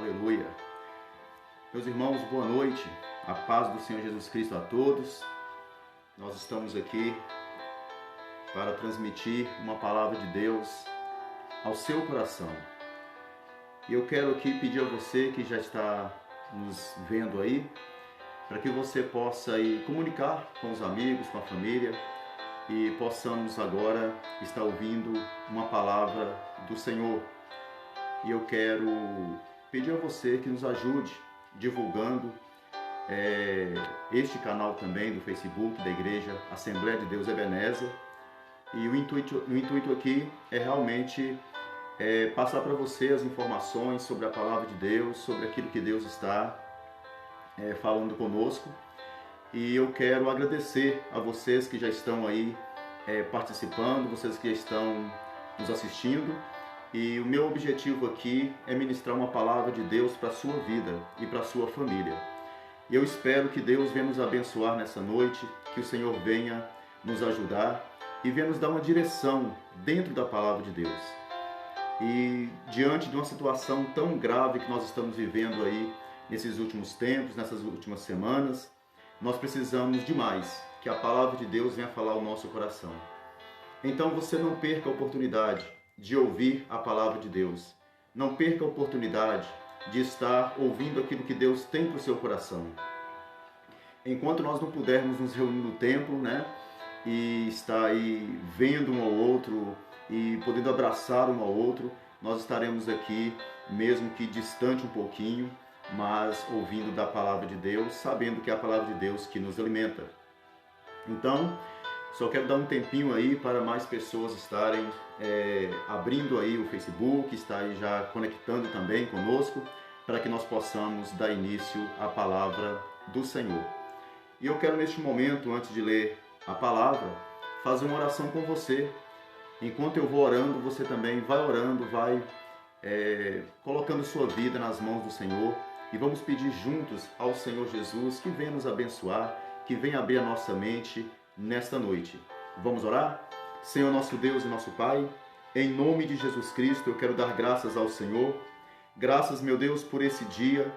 Aleluia. Meus irmãos, boa noite. A paz do Senhor Jesus Cristo a todos. Nós estamos aqui para transmitir uma palavra de Deus ao seu coração. E eu quero aqui pedir a você que já está nos vendo aí, para que você possa aí comunicar com os amigos, com a família, e possamos agora estar ouvindo uma palavra do Senhor. E eu quero pedir a você que nos ajude divulgando este canal também do Facebook da Igreja Assembleia de Deus Ebenezer. E o intuito aqui é realmente passar para você as informações sobre a palavra de Deus, sobre aquilo que Deus está falando conosco. E eu quero agradecer a vocês que já estão aí participando, vocês que estão nos assistindo. E o meu objetivo aqui é ministrar uma palavra de Deus para a sua vida e para a sua família. E eu espero que Deus venha nos abençoar nessa noite, que o Senhor venha nos ajudar e venha nos dar uma direção dentro da palavra de Deus. E diante de uma situação tão grave que nós estamos vivendo aí nesses últimos tempos, nessas últimas semanas, nós precisamos demais que a palavra de Deus venha falar ao nosso coração. Então você não perca a oportunidade de ouvir a palavra de Deus. Não perca a oportunidade de estar ouvindo aquilo que Deus tem para o seu coração. Enquanto nós não pudermos nos reunir no templo, e estar aí vendo um ao outro e podendo abraçar um ao outro, nós estaremos aqui, mesmo que distante um pouquinho, mas ouvindo da palavra de Deus, sabendo que é a palavra de Deus que nos alimenta. Então, só quero dar um tempinho aí para mais pessoas estarem abrindo aí o Facebook, estar aí já conectando também conosco, para que nós possamos dar início à palavra do Senhor. E eu quero neste momento, antes de ler a palavra, fazer uma oração com você. Enquanto eu vou orando, você também vai orando, vai colocando sua vida nas mãos do Senhor, e vamos pedir juntos ao Senhor Jesus que venha nos abençoar, que venha abrir a nossa mente nesta noite. Vamos orar? Senhor nosso Deus e nosso Pai, em nome de Jesus Cristo, eu quero dar graças ao Senhor. Graças, meu Deus, por esse dia.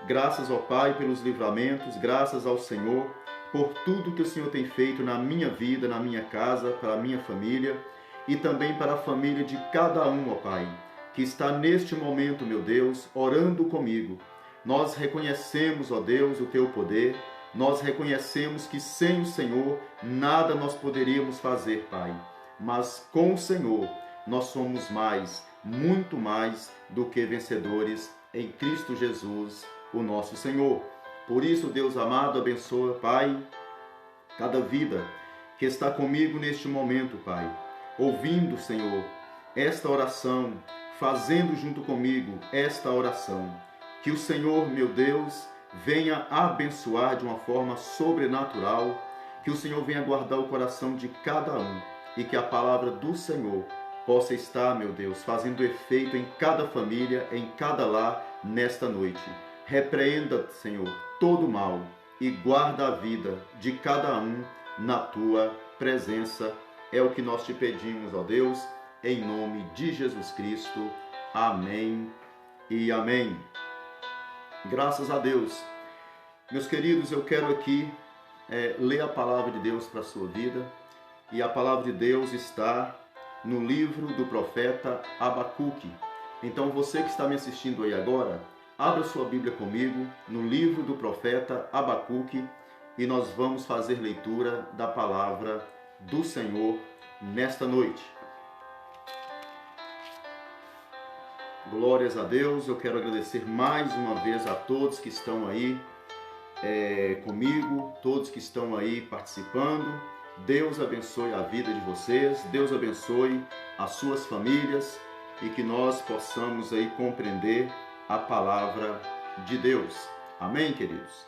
Graças, ó Pai, pelos livramentos. Graças ao Senhor por tudo que o Senhor tem feito na minha vida, na minha casa, para a minha família e também para a família de cada um, ó Pai, que está neste momento, meu Deus, orando comigo. Nós reconhecemos, ó Deus, o Teu poder. Nós reconhecemos que sem o Senhor nada nós poderíamos fazer, Pai. Mas com o Senhor nós somos mais, muito mais do que vencedores em Cristo Jesus, o nosso Senhor. Por isso, Deus amado, abençoa, Pai, cada vida que está comigo neste momento, Pai. Ouvindo, Senhor, esta oração, fazendo junto comigo esta oração. Que o Senhor, meu Deus, venha abençoar de uma forma sobrenatural, que o Senhor venha guardar o coração de cada um e que a palavra do Senhor possa estar, meu Deus, fazendo efeito em cada família, em cada lar nesta noite. Repreenda, Senhor, todo o mal e guarda a vida de cada um na Tua presença. É o que nós te pedimos, ó Deus, em nome de Jesus Cristo. Amém e amém. Graças a Deus. Meus queridos, eu quero aqui ler a palavra de Deus para a sua vida. E a palavra de Deus está no livro do profeta Abacuque. Então você que está me assistindo aí agora, abra sua Bíblia comigo no livro do profeta Abacuque e nós vamos fazer leitura da palavra do Senhor nesta noite. Glórias a Deus, eu quero agradecer mais uma vez a todos que estão aí comigo, todos que estão aí participando. Deus abençoe a vida de vocês, Deus abençoe as suas famílias e que nós possamos aí compreender a palavra de Deus. Amém, queridos?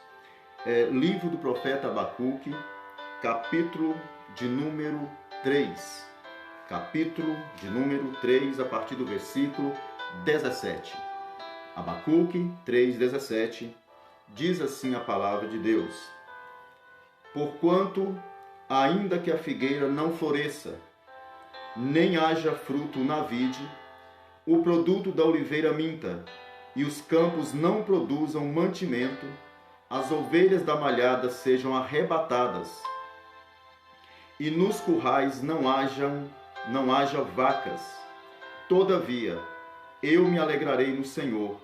Livro do profeta Abacuque, capítulo de número 3. Capítulo de número 3, a partir do versículo 17. Abacuque 3:17, diz assim a palavra de Deus: Porquanto, ainda que a figueira não floresça, nem haja fruto na vide, o produto da oliveira minta, e os campos não produzam mantimento, as ovelhas da malhada sejam arrebatadas, e nos currais não haja vacas. Todavia, eu me alegrarei no Senhor,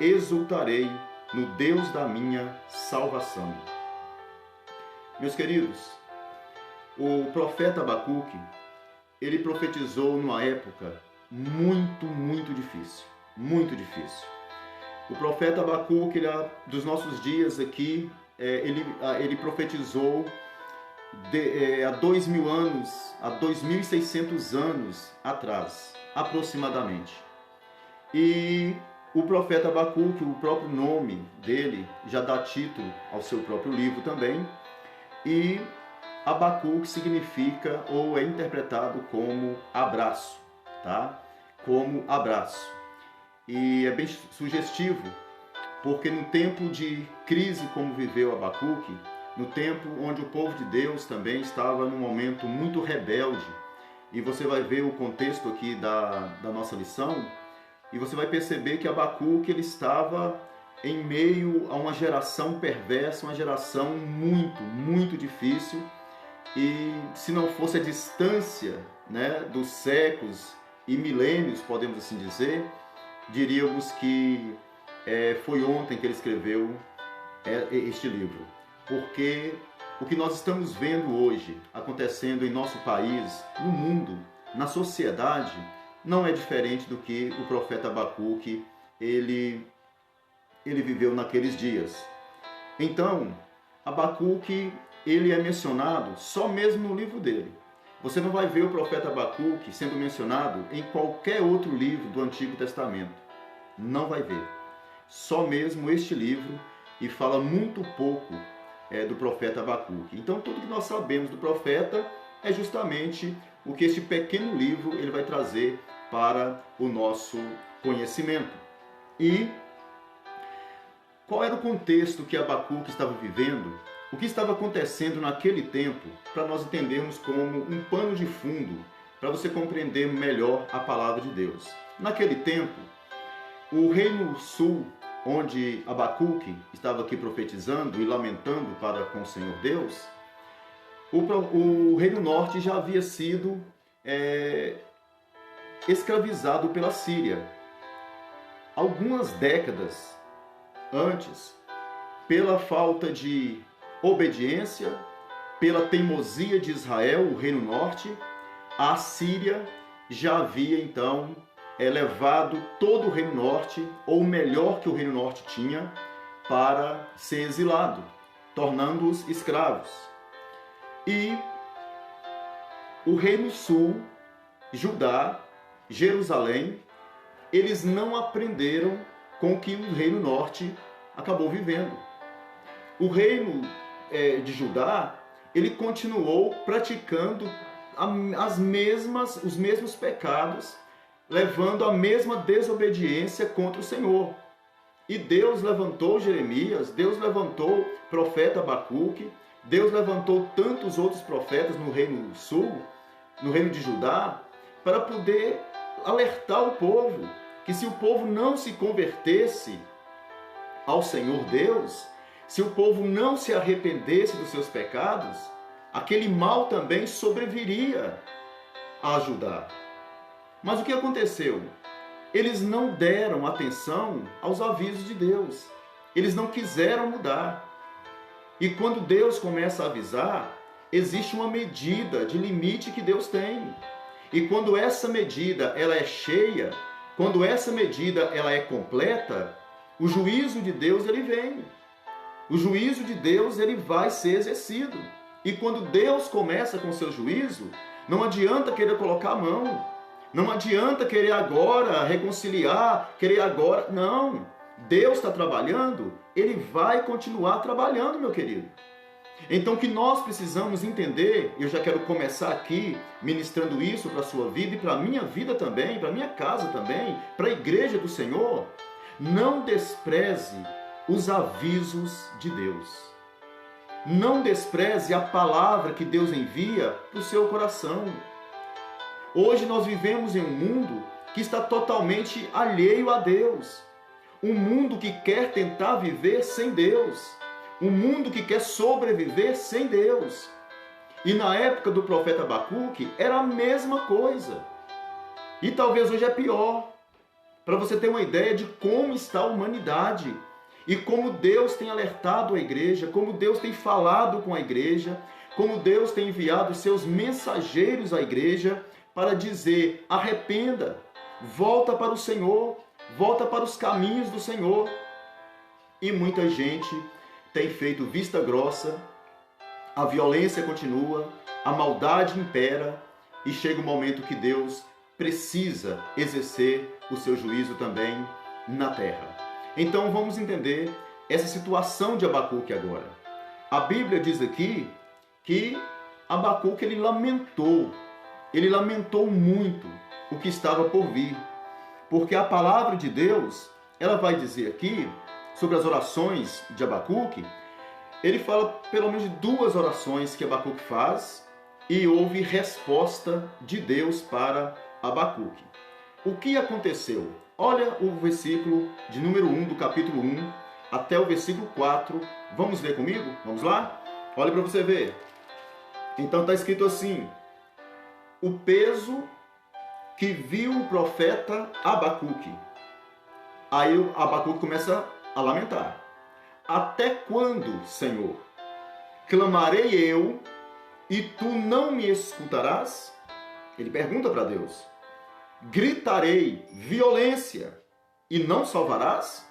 exultarei no Deus da minha salvação. Meus queridos, o profeta Abacuque, ele profetizou numa época muito difícil, muito difícil. O profeta Abacuque, dos nossos dias aqui, ele profetizou há 2.000 anos, há 2.600 anos atrás, aproximadamente. E o profeta Abacuque, o próprio nome dele, já dá título ao seu próprio livro também. E Abacuque significa, ou é interpretado como abraço, tá? Como abraço. E é bem sugestivo, porque no tempo de crise como viveu Abacuque, no tempo onde o povo de Deus também estava num momento muito rebelde, e você vai ver o contexto aqui da nossa lição, e você vai perceber que Abacuque ele estava em meio a uma geração perversa, uma geração muito difícil, e se não fosse a distância, né, dos séculos e milênios, podemos assim dizer, diríamos que foi ontem que ele escreveu este livro. Porque o que nós estamos vendo hoje acontecendo em nosso país, no mundo, na sociedade, não é diferente do que o profeta Abacuque ele viveu naqueles dias. Então, Abacuque ele é mencionado só mesmo no livro dele. Você não vai ver o profeta Abacuque sendo mencionado em qualquer outro livro do Antigo Testamento. Não vai ver. Só mesmo este livro, e fala muito pouco do profeta Abacuque. Então, tudo que nós sabemos do profeta é justamente o que este pequeno livro ele vai trazer para o nosso conhecimento. E qual era o contexto que Abacuque estava vivendo? O que estava acontecendo naquele tempo, para nós entendermos como um pano de fundo, para você compreender melhor a palavra de Deus. Naquele tempo, o reino sul, onde Abacuque estava aqui profetizando e lamentando para com o Senhor Deus, o reino norte já havia sido escravizado pela Síria. Algumas décadas antes, pela falta de obediência, pela teimosia de Israel, o reino norte, a Síria já havia então levado todo o reino norte, ou o melhor que o reino norte tinha, para ser exilado, tornando-os escravos. E o reino sul, Judá, Jerusalém, eles não aprenderam com o que o reino norte acabou vivendo. O reino de Judá, ele continuou praticando os mesmos pecados, levando a mesma desobediência contra o Senhor. E Deus levantou Jeremias, Deus levantou o profeta Abacuque, Deus levantou tantos outros profetas no reino sul, no reino de Judá, para poder alertar o povo, que se o povo não se convertesse ao Senhor Deus, se o povo não se arrependesse dos seus pecados, aquele mal também sobreviria a Judá. Mas o que aconteceu? Eles não deram atenção aos avisos de Deus. Eles não quiseram mudar. E quando Deus começa a avisar, existe uma medida de limite que Deus tem. E quando essa medida ela é cheia, quando essa medida ela é completa, o juízo de Deus ele vem. O juízo de Deus ele vai ser exercido. E quando Deus começa com o seu juízo, não adianta querer colocar a mão. Não adianta querer agora reconciliar, querer agora... Não. Deus está trabalhando, Ele vai continuar trabalhando, meu querido. Então, o que nós precisamos entender, eu já quero começar aqui ministrando isso para a sua vida e para a minha vida também, para a minha casa também, para a igreja do Senhor. Não despreze os avisos de Deus. Não despreze a palavra que Deus envia para o seu coração. Hoje nós vivemos em um mundo que está totalmente alheio a Deus. Um mundo que quer tentar viver sem Deus. Um mundo que quer sobreviver sem Deus. E na época do profeta Abacuque era a mesma coisa. E talvez hoje é pior. Para você ter uma ideia de como está a humanidade. E como Deus tem alertado a igreja, como Deus tem falado com a igreja, como Deus tem enviado os seus mensageiros à igreja para dizer: arrependa, volta para o Senhor, volta para os caminhos do Senhor. E muita gente tem feito vista grossa, a violência continua, a maldade impera e chega o momento que Deus precisa exercer o seu juízo também na terra. Então vamos entender essa situação de Abacuque agora. A Bíblia diz aqui que Abacuque ele lamentou muito o que estava por vir. Porque a palavra de Deus, ela vai dizer aqui, sobre as orações de Abacuque, ele fala pelo menos de 2 orações que Abacuque faz e houve resposta de Deus para Abacuque. O que aconteceu? Olha o versículo de número 1 do capítulo 1 até o versículo 4. Vamos ler comigo? Vamos lá? Olha para você ver. Então está escrito assim: o peso que viu o profeta Abacuque. Aí Abacuque começa a lamentar. Até quando, Senhor, clamarei eu e tu não me escutarás? Ele pergunta para Deus. Gritarei violência e não salvarás?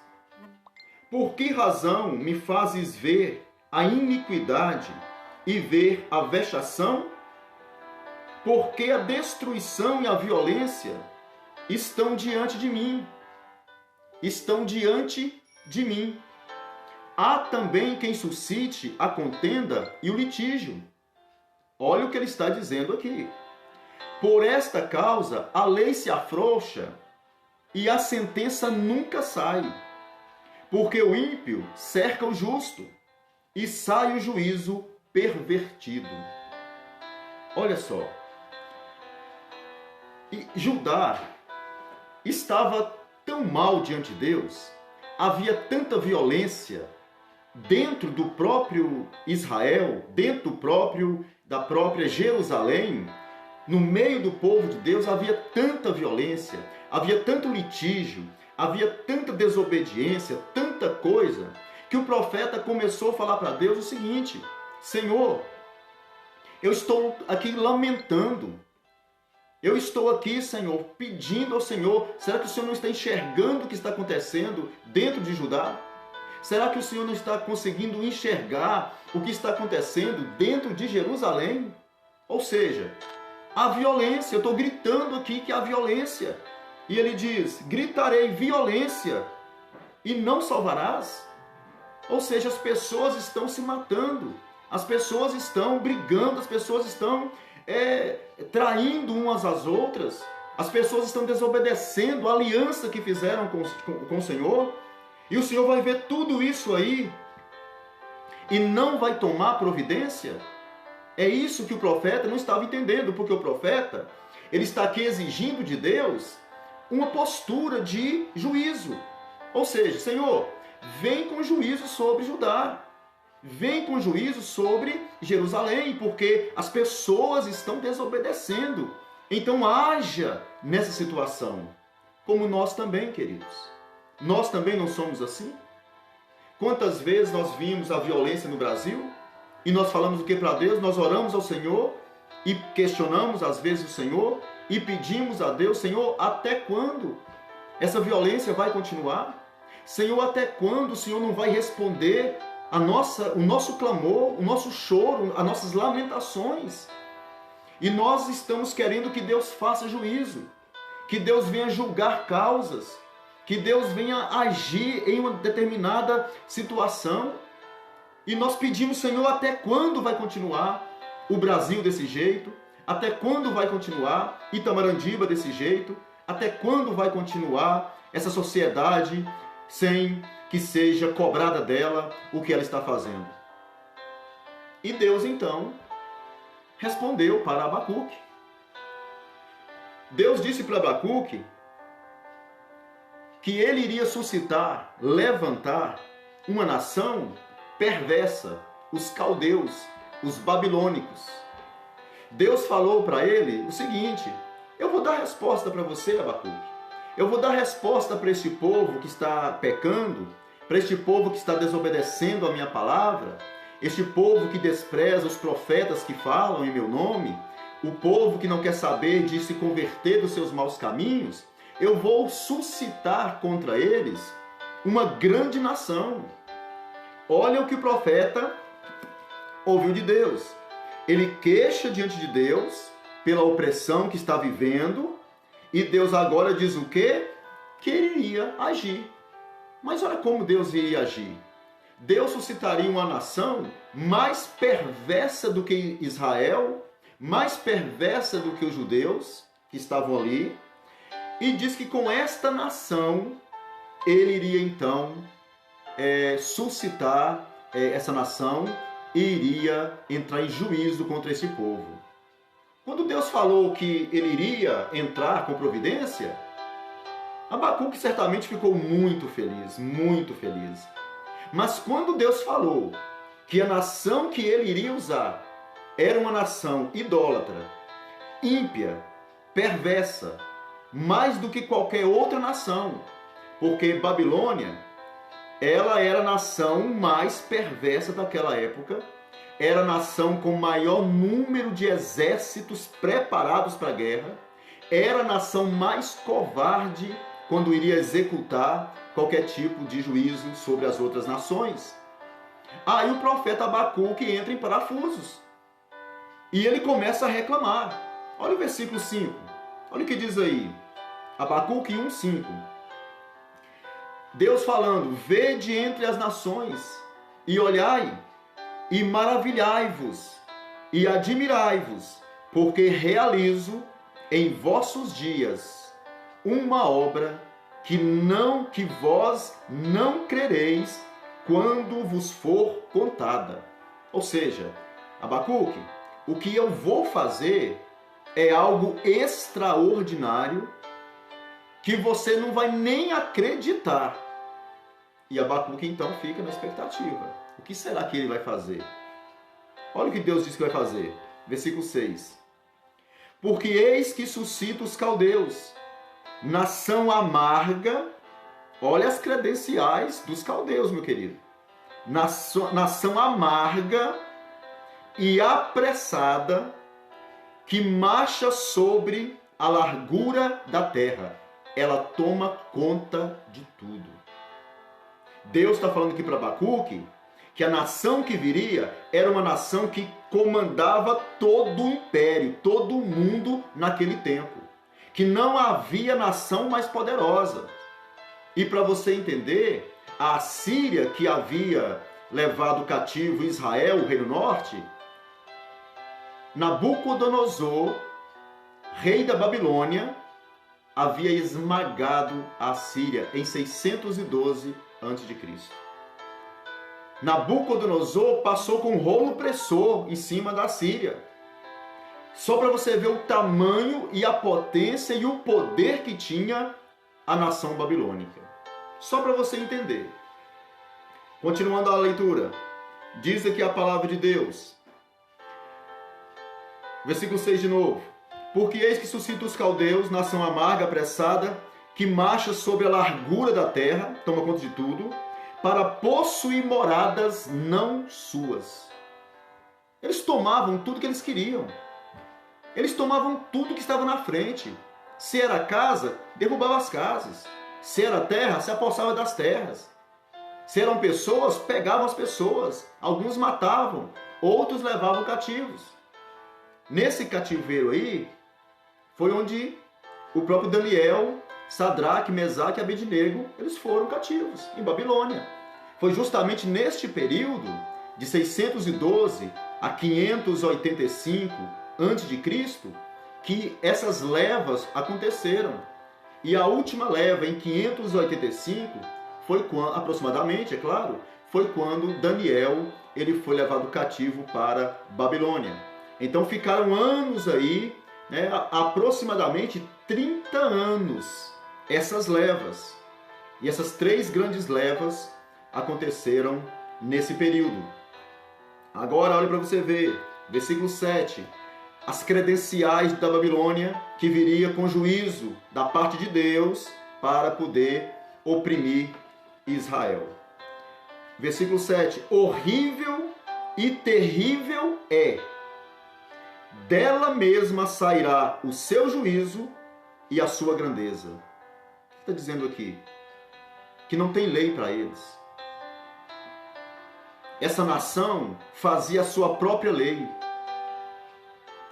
Por que razão me fazes ver a iniquidade e ver a vexação? Porque a destruição e a violência estão diante de mim. Estão diante de mim. Há também quem suscite a contenda e o litígio. Olha o que ele está dizendo aqui. Por esta causa, a lei se afrouxa e a sentença nunca sai. Porque o ímpio cerca o justo e sai o juízo pervertido. Olha só. E Judá estava tão mal diante de Deus, havia tanta violência dentro do próprio Israel, dentro da própria Jerusalém, no meio do povo de Deus havia tanta violência, havia tanto litígio, havia tanta desobediência, tanta coisa, que o profeta começou a falar para Deus o seguinte: Senhor, eu estou aqui lamentando, eu estou aqui, Senhor, pedindo ao Senhor, será que o Senhor não está enxergando o que está acontecendo dentro de Judá? Será que o Senhor não está conseguindo enxergar o que está acontecendo dentro de Jerusalém? Ou seja, a violência, eu estou gritando aqui que há violência. E ele diz, gritarei violência e não salvarás? Ou seja, as pessoas estão se matando, as pessoas estão brigando, as pessoas estão traindo umas às outras, as pessoas estão desobedecendo a aliança que fizeram com o Senhor, e o Senhor vai ver tudo isso aí e não vai tomar providência? É isso que o profeta não estava entendendo, porque o profeta, ele está aqui exigindo de Deus uma postura de juízo. Ou seja, Senhor, vem com juízo sobre Judá, vem com juízo sobre Jerusalém, porque as pessoas estão desobedecendo. Então haja nessa situação, como nós também, queridos. Nós também não somos assim? Quantas vezes nós vimos a violência no Brasil e nós falamos o que para Deus? Nós oramos ao Senhor e questionamos às vezes o Senhor e pedimos a Deus, Senhor, até quando essa violência vai continuar? Senhor, até quando o Senhor não vai responder o nosso clamor, o nosso choro, as nossas lamentações? E nós estamos querendo que Deus faça juízo, que Deus venha julgar causas, que Deus venha agir em uma determinada situação. E nós pedimos, Senhor, até quando vai continuar o Brasil desse jeito? Até quando vai continuar Itamarandiba desse jeito? Até quando vai continuar essa sociedade sem que seja cobrada dela o que ela está fazendo? E Deus, então, respondeu para Abacuque. Deus disse para Abacuque que ele iria suscitar, levantar uma nação perversa, os caldeus, os babilônicos. Deus falou para ele o seguinte: eu vou dar resposta para você, Abacuque. Eu vou dar resposta para este povo que está pecando, para este povo que está desobedecendo a minha palavra, este povo que despreza os profetas que falam em meu nome, o povo que não quer saber de se converter dos seus maus caminhos. Eu vou suscitar contra eles uma grande nação. Olha o que o profeta ouviu de Deus. Ele queixa diante de Deus pela opressão que está vivendo, e Deus agora diz o quê? Que ele iria agir. Mas olha como Deus iria agir. Deus suscitaria uma nação mais perversa do que Israel, mais perversa do que os judeus que estavam ali, e diz que com esta nação ele iria então suscitar essa nação e iria entrar em juízo contra esse povo. Quando Deus falou que ele iria entrar com providência, Abacuque certamente ficou muito feliz, muito feliz. Mas quando Deus falou que a nação que ele iria usar era uma nação idólatra, ímpia, perversa, mais do que qualquer outra nação, porque Babilônia, ela era a nação mais perversa daquela época, era a nação com maior número de exércitos preparados para a guerra, era a nação mais covarde quando iria executar qualquer tipo de juízo sobre as outras nações. Aí o profeta Abacuque entra em parafusos e ele começa a reclamar. Olha o versículo 5, olha o que diz aí, Abacuque 1:5. Deus falando: vede entre as nações, e olhai, e maravilhai-vos, e admirai-vos, porque realizo em vossos dias uma obra que vós não crereis quando vos for contada. Ou seja, Abacuque, o que eu vou fazer é algo extraordinário que você não vai nem acreditar. E Abacuque então fica na expectativa. O que será que ele vai fazer? Olha o que Deus diz que vai fazer. Versículo 6. Porque eis que suscita os caldeus, nação amarga. Olha as credenciais dos caldeus, meu querido. Nação amarga e apressada, que marcha sobre a largura da terra. Ela toma conta de tudo. Deus está falando aqui para Abacuque que a nação que viria era uma nação que comandava todo o império, todo o mundo naquele tempo. Que não havia nação mais poderosa. E para você entender, a Assíria, que havia levado cativo Israel, o Reino Norte, Nabucodonosor, rei da Babilônia, havia esmagado a Síria em 612 a.C. Nabucodonosor passou com um rolo pressor em cima da Síria. Só para você ver o tamanho e a potência e o poder que tinha a nação babilônica. Só para você entender. Continuando a leitura. Diz aqui a palavra de Deus. Versículo 6 de novo. Porque eis que suscita os caldeus, nação amarga, apressada, que marcha sobre a largura da terra, toma conta de tudo, para possuir moradas não suas. Eles tomavam tudo que eles queriam. Eles tomavam tudo que estava na frente. Se era casa, derrubava as casas. Se era terra, se apossava das terras. Se eram pessoas, pegavam as pessoas. Alguns matavam, outros levavam cativos. Nesse cativeiro aí, foi onde o próprio Daniel, Sadraque, Mesaque e Abednego, eles foram cativos, em Babilônia. Foi justamente neste período, de 612 a 585 a.C., que essas levas aconteceram. E a última leva, em 585, foi quando, aproximadamente, é claro, foi quando Daniel ele foi levado cativo para Babilônia. Então ficaram anos aí, né, aproximadamente 30 anos, essas levas. E essas 3 grandes levas aconteceram nesse período. Agora olha para você ver, versículo 7. As credenciais da Babilônia, que viria com juízo da parte de Deus para poder oprimir Israel. Versículo 7. Horrível e terrível é. Dela mesma sairá o seu juízo e a sua grandeza. O que está dizendo aqui? Que não tem lei para eles. Essa nação fazia a sua própria lei.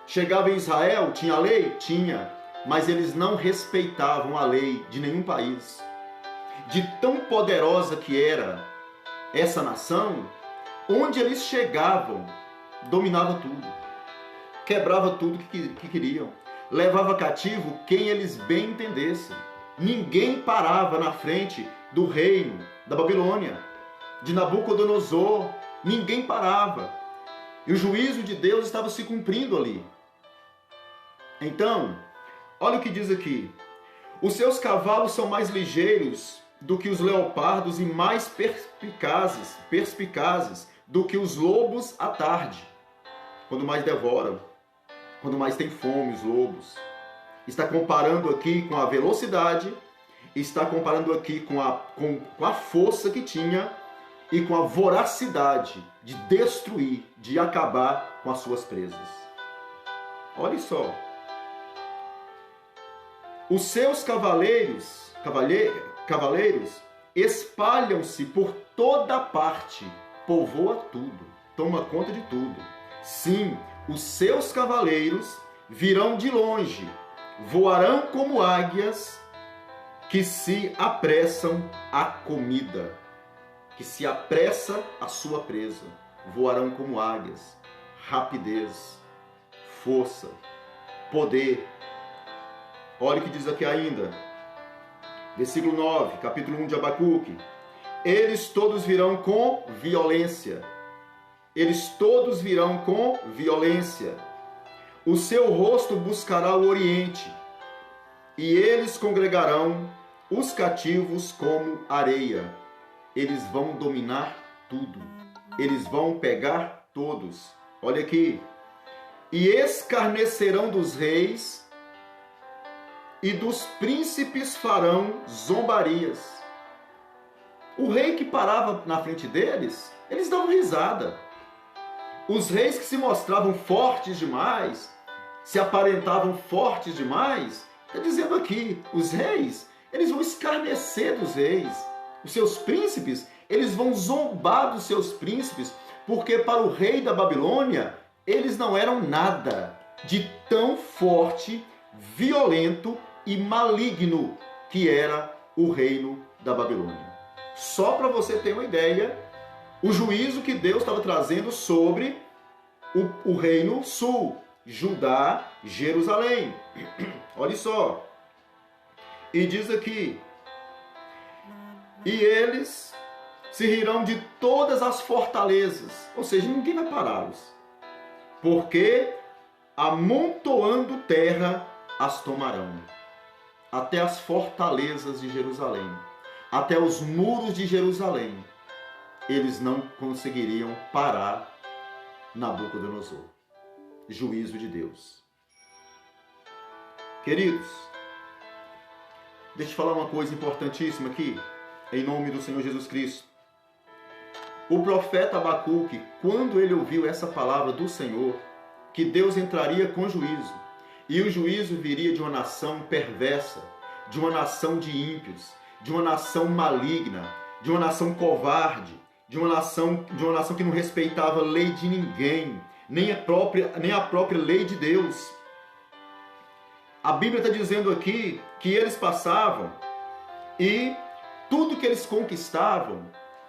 Chegava em Israel, tinha lei? Tinha. Mas eles não respeitavam a lei de nenhum país. De tão poderosa que era essa nação, onde eles chegavam, dominava tudo. Quebrava tudo que queriam. Levava cativo quem eles bem entendessem. Ninguém parava na frente do reino da Babilônia, de Nabucodonosor. Ninguém parava. E o juízo de Deus estava se cumprindo ali. Então, olha o que diz aqui. Os seus cavalos são mais ligeiros do que os leopardos e mais perspicazes do que os lobos à tarde. Quando mais devoram, quando mais tem fome os lobos. Está comparando aqui com a velocidade, está comparando aqui com a força que tinha e com a voracidade de destruir, de acabar com as suas presas. Olha só. Os seus cavaleiros espalham-se por toda parte, povoa tudo, toma conta de tudo. Sim, os seus cavaleiros virão de longe, voarão como águias que se apressam à comida, que se apressa à sua presa. Voarão como águias, rapidez, força, poder. Olha o que diz aqui ainda, versículo 9, capítulo 1 de Abacuque. Eles todos virão com violência. Eles todos virão com violência. O seu rosto buscará o oriente, e eles congregarão os cativos como areia. Eles vão dominar tudo. Eles vão pegar todos. Olha aqui. E escarnecerão dos reis, e dos príncipes farão zombarias. O rei que parava na frente deles, eles davam risada. Os reis que se mostravam fortes demais, se aparentavam fortes demais, está dizendo aqui, os reis, eles vão escarnecer dos reis. Os seus príncipes, eles vão zombar dos seus príncipes, porque para o rei da Babilônia, eles não eram nada de tão forte, violento e maligno que era o reino da Babilônia. Só para você ter uma ideia, o juízo que Deus estava trazendo sobre o reino sul, Judá, Jerusalém. Olha só. E diz aqui, e eles se rirão de todas as fortalezas, ou seja, ninguém vai pará-los, porque amontoando terra as tomarão, até as fortalezas de Jerusalém, até os muros de Jerusalém, eles não conseguiriam parar Nabucodonosor. Juízo de Deus. Queridos, deixa eu falar uma coisa importantíssima aqui, em nome do Senhor Jesus Cristo. O profeta Abacuque, quando ele ouviu essa palavra do Senhor, que Deus entraria com juízo, e o juízo viria de uma nação perversa, de uma nação de ímpios, de uma nação maligna, de uma nação covarde, de uma nação que não respeitava a lei de ninguém, nem a própria lei de Deus. A Bíblia está dizendo aqui que eles passavam e tudo que eles conquistavam,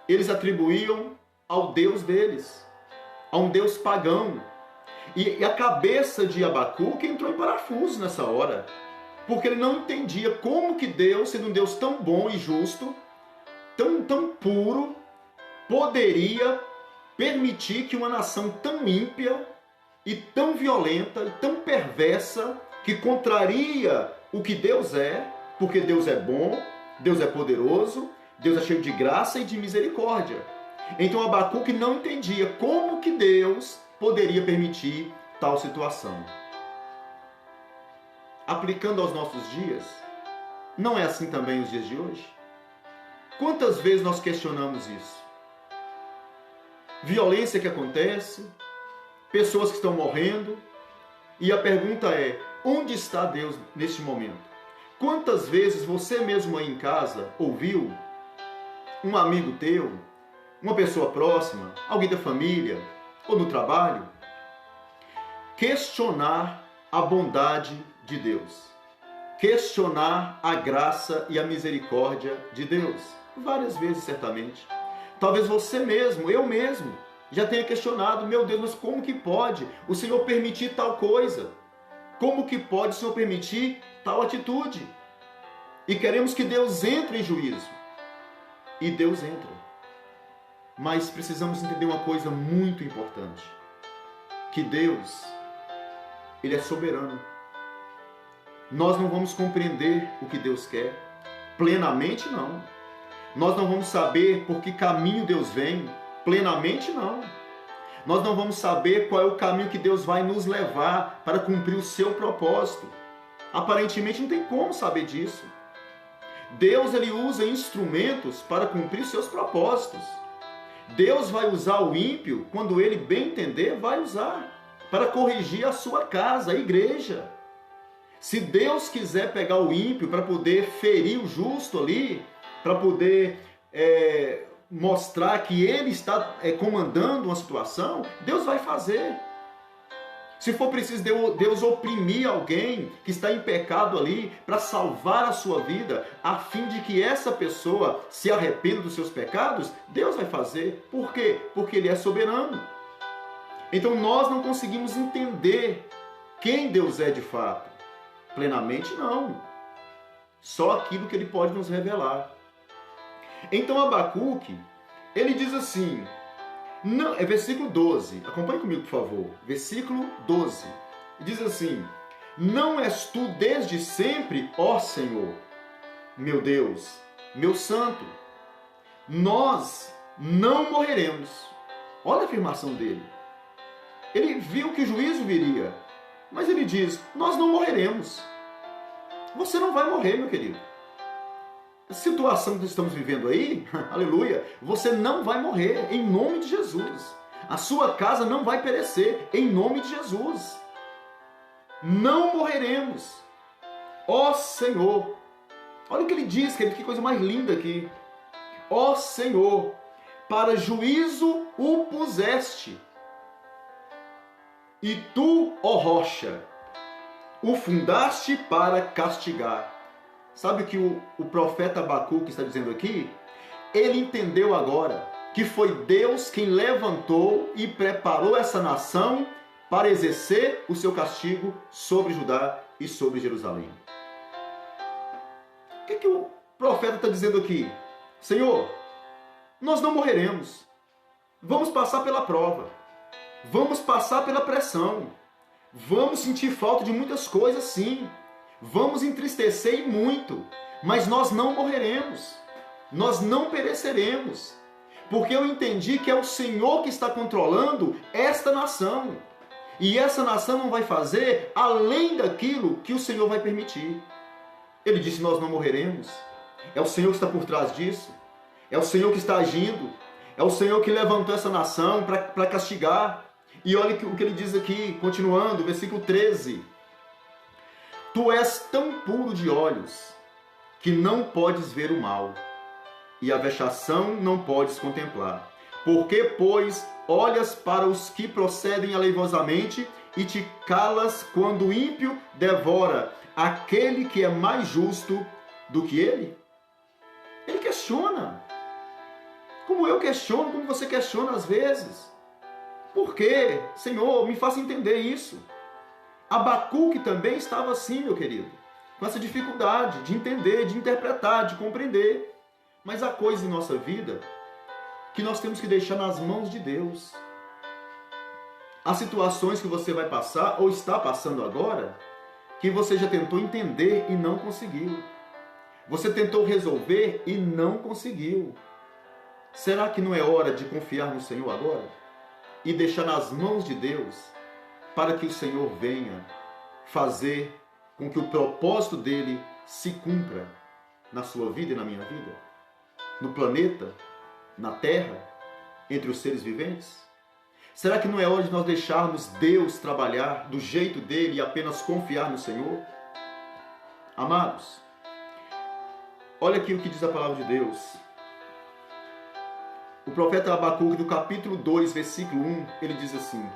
eles atribuíam ao Deus deles, a um Deus pagão. E a cabeça de Abacuque entrou em parafuso nessa hora, porque ele não entendia como que Deus, sendo um Deus tão bom e justo, tão puro, poderia permitir que uma nação tão ímpia e tão violenta e tão perversa, que contraria o que Deus é, porque Deus é bom, Deus é poderoso, Deus é cheio de graça e de misericórdia. Então Abacuque não entendia como que Deus poderia permitir tal situação. Aplicando aos nossos dias, não é assim também os dias de hoje? Quantas vezes nós questionamos isso? Violência que acontece, pessoas que estão morrendo, e a pergunta é, onde está Deus neste momento? Quantas vezes você mesmo aí em casa ouviu um amigo teu, uma pessoa próxima, alguém da família ou no trabalho, questionar a bondade de Deus, questionar a graça e a misericórdia de Deus? Várias vezes, certamente. Talvez você mesmo, eu mesmo, já tenha questionado, meu Deus, mas como que pode o Senhor permitir tal coisa? Como que pode o Senhor permitir tal atitude? E queremos que Deus entre em juízo. E Deus entra. Mas precisamos entender uma coisa muito importante. Que Deus, Ele é soberano. Nós não vamos compreender o que Deus quer. Plenamente não. Nós não vamos saber por que caminho Deus vem. Plenamente não. Nós não vamos saber qual é o caminho que Deus vai nos levar para cumprir o seu propósito. Aparentemente não tem como saber disso. Deus, ele usa instrumentos para cumprir seus propósitos. Deus vai usar o ímpio, quando ele bem entender, vai usar para corrigir a sua casa, a igreja. Se Deus quiser pegar o ímpio para poder ferir o justo ali, para poder mostrar que ele está comandando uma situação, Deus vai fazer. Se for preciso Deus oprimir alguém que está em pecado ali para salvar a sua vida, a fim de que essa pessoa se arrependa dos seus pecados, Deus vai fazer. Por quê? Porque Ele é soberano. Então nós não conseguimos entender quem Deus é de fato. Plenamente não. Só aquilo que Ele pode nos revelar. Então Abacuque, ele diz assim, não, é versículo 12, acompanhe comigo por favor, versículo 12, diz assim, não és tu desde sempre, ó Senhor, meu Deus, meu santo, nós não morreremos. Olha a afirmação dele, ele viu que o juízo viria, mas ele diz, nós não morreremos. Você não vai morrer, meu querido. A situação que estamos vivendo aí, aleluia, você não vai morrer, em nome de Jesus. A sua casa não vai perecer, em nome de Jesus. Não morreremos. Ó Senhor, olha o que ele diz, querido, que coisa mais linda aqui. Ó Senhor, para juízo o puseste, e tu, ó rocha, o fundaste para castigar. Sabe o que o profeta Abacuque está dizendo aqui? Ele entendeu agora que foi Deus quem levantou e preparou essa nação para exercer o seu castigo sobre Judá e sobre Jerusalém. O que o profeta está dizendo aqui? Senhor, nós não morreremos. Vamos passar pela prova. Vamos passar pela pressão. Vamos sentir falta de muitas coisas, sim. Vamos entristecer e muito, mas nós não morreremos, nós não pereceremos, porque eu entendi que é o Senhor que está controlando esta nação, e essa nação não vai fazer além daquilo que o Senhor vai permitir. Ele disse, nós não morreremos, é o Senhor que está por trás disso, é o Senhor que está agindo, é o Senhor que levantou essa nação para castigar. E olha o que ele diz aqui, continuando, versículo 13. Tu és tão puro de olhos que não podes ver o mal, e a vexação não podes contemplar. Porque, pois, olhas para os que procedem aleivosamente e te calas quando o ímpio devora aquele que é mais justo do que ele? Ele questiona. Como eu questiono, como você questiona às vezes. Por quê? Senhor, me faça entender isso. Abacuque também estava assim, meu querido, com essa dificuldade de entender, de interpretar, de compreender. Mas há coisas em nossa vida que nós temos que deixar nas mãos de Deus. Há situações que você vai passar ou está passando agora que você já tentou entender e não conseguiu. Você tentou resolver e não conseguiu. Será que não é hora de confiar no Senhor agora? E deixar nas mãos de Deus para que o Senhor venha fazer com que o propósito dele se cumpra na sua vida e na minha vida? No planeta? Na terra? Entre os seres viventes? Será que não é hora de nós deixarmos Deus trabalhar do jeito dele e apenas confiar no Senhor? Amados, olha aqui o que diz a palavra de Deus. O profeta Abacuque, do capítulo 2, versículo 1, ele diz assim: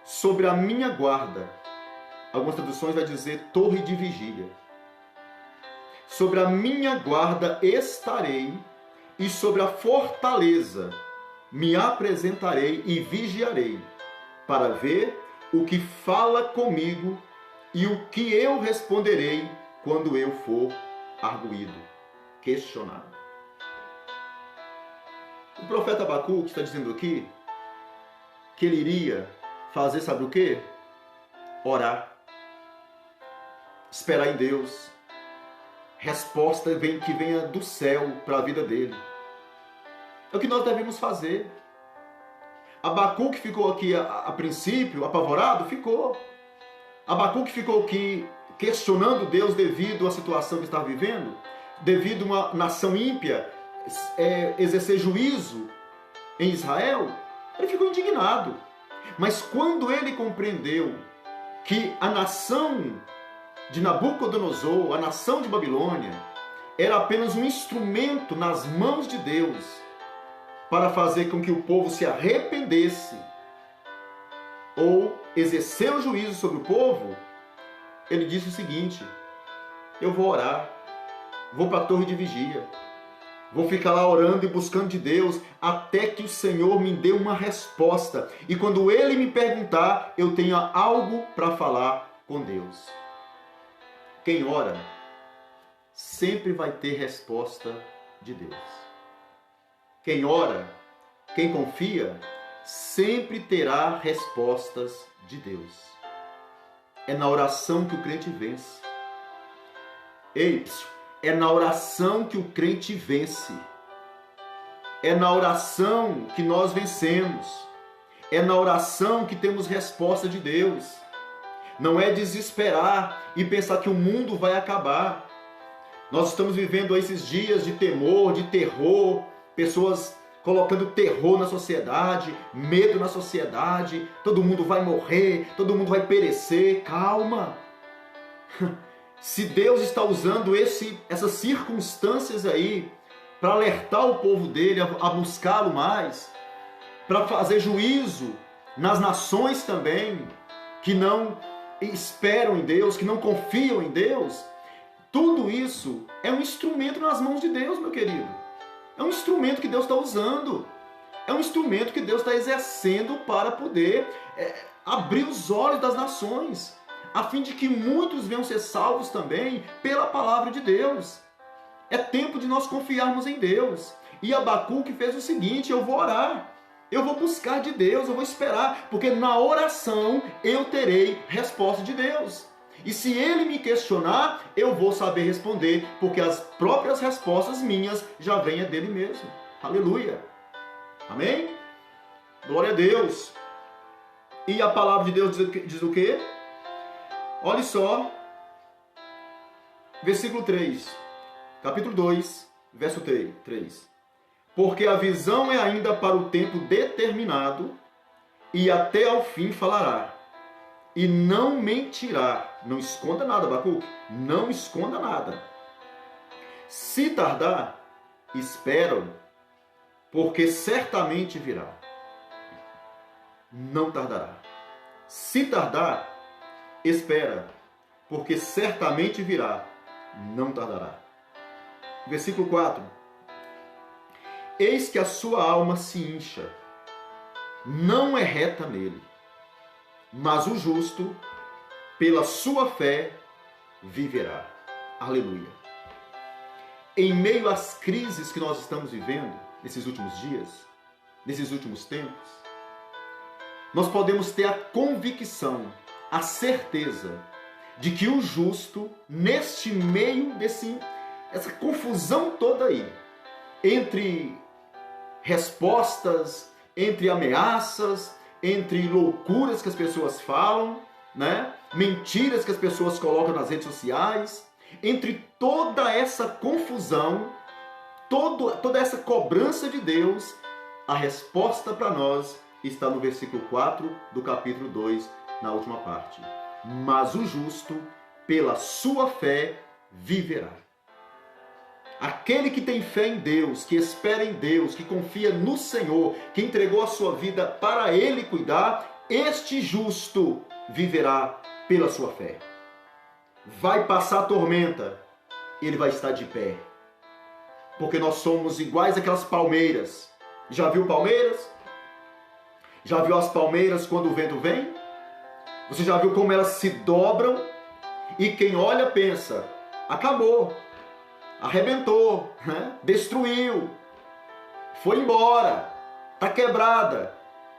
sobre a minha guarda, algumas traduções vai dizer torre de vigília. Sobre a minha guarda estarei, e sobre a fortaleza me apresentarei e vigiarei, para ver o que fala comigo e o que eu responderei quando eu for arguído, questionado. O profeta Abacuque está dizendo aqui que ele iria fazer, sabe o quê? Orar, esperar em Deus, resposta que venha do céu para a vida dele. É o que nós devemos fazer. Abacuque ficou aqui a princípio apavorado? Ficou. Abacuque ficou aqui questionando Deus devido à situação que estava vivendo, devido a uma nação ímpia exercer juízo em Israel. Ele ficou indignado. Mas quando ele compreendeu que a nação de Nabucodonosor, a nação de Babilônia, era apenas um instrumento nas mãos de Deus para fazer com que o povo se arrependesse ou exercer o juízo sobre o povo, ele disse o seguinte: eu vou orar, vou para a torre de vigia, vou ficar lá orando e buscando de Deus até que o Senhor me dê uma resposta. E quando Ele me perguntar, eu tenha algo para falar com Deus. Quem ora sempre vai ter resposta de Deus. Quem ora, quem confia, sempre terá respostas de Deus. É na oração que o crente vence. Ei, é na oração que o crente vence. É na oração que nós vencemos. É na oração que temos resposta de Deus. Não é desesperar e pensar que o mundo vai acabar. Nós estamos vivendo esses dias de temor, de terror, pessoas colocando terror na sociedade, medo na sociedade, todo mundo vai morrer, todo mundo vai perecer. Calma! Se Deus está usando essas circunstâncias aí para alertar o povo dele a buscá-lo mais, para fazer juízo nas nações também, que não esperam em Deus, que não confiam em Deus, tudo isso é um instrumento nas mãos de Deus, meu querido. É um instrumento que Deus está usando. É um instrumento que Deus está exercendo para poder abrir os olhos das nações, a fim de que muitos venham ser salvos também pela palavra de Deus. É tempo de nós confiarmos em Deus. E Abacuque fez o seguinte: eu vou orar, eu vou buscar de Deus, eu vou esperar, porque na oração eu terei resposta de Deus. E se ele me questionar, eu vou saber responder, porque as próprias respostas minhas já vêm dele mesmo. Aleluia! Amém? Glória a Deus! E a palavra de Deus diz o quê? Olha só, versículo 3, capítulo 2, verso 3. Porque a visão é ainda para o tempo determinado, e até ao fim falará, e não mentirá. Não esconda nada, Abacuque, não esconda nada. Se tardar, espera-o, porque certamente virá. Não tardará. Se tardar, espera, porque certamente virá. Não tardará. Versículo 4. Eis que a sua alma se incha, não é reta nele, mas o justo, pela sua fé, viverá. Aleluia. Em meio às crises que nós estamos vivendo, nesses últimos dias, nesses últimos tempos, nós podemos ter a convicção, a certeza de que o justo, neste meio essa confusão toda aí, entre respostas, entre ameaças, entre loucuras que as pessoas falam, né? Mentiras que as pessoas colocam nas redes sociais, entre toda essa confusão, toda essa cobrança de Deus, a resposta para nós está no versículo 4 do capítulo 2, na última parte. Mas o justo, pela sua fé, viverá. Aquele que tem fé em Deus, que espera em Deus, que confia no Senhor, que entregou a sua vida para Ele cuidar, este justo viverá pela sua fé. Vai passar a tormenta, ele vai estar de pé. Porque nós somos iguais àquelas palmeiras. Já viu palmeiras? Já viu as palmeiras quando o vento vem? Você já viu como elas se dobram? E quem olha pensa, acabou. Arrebentou, né? Destruiu, foi embora, está quebrada.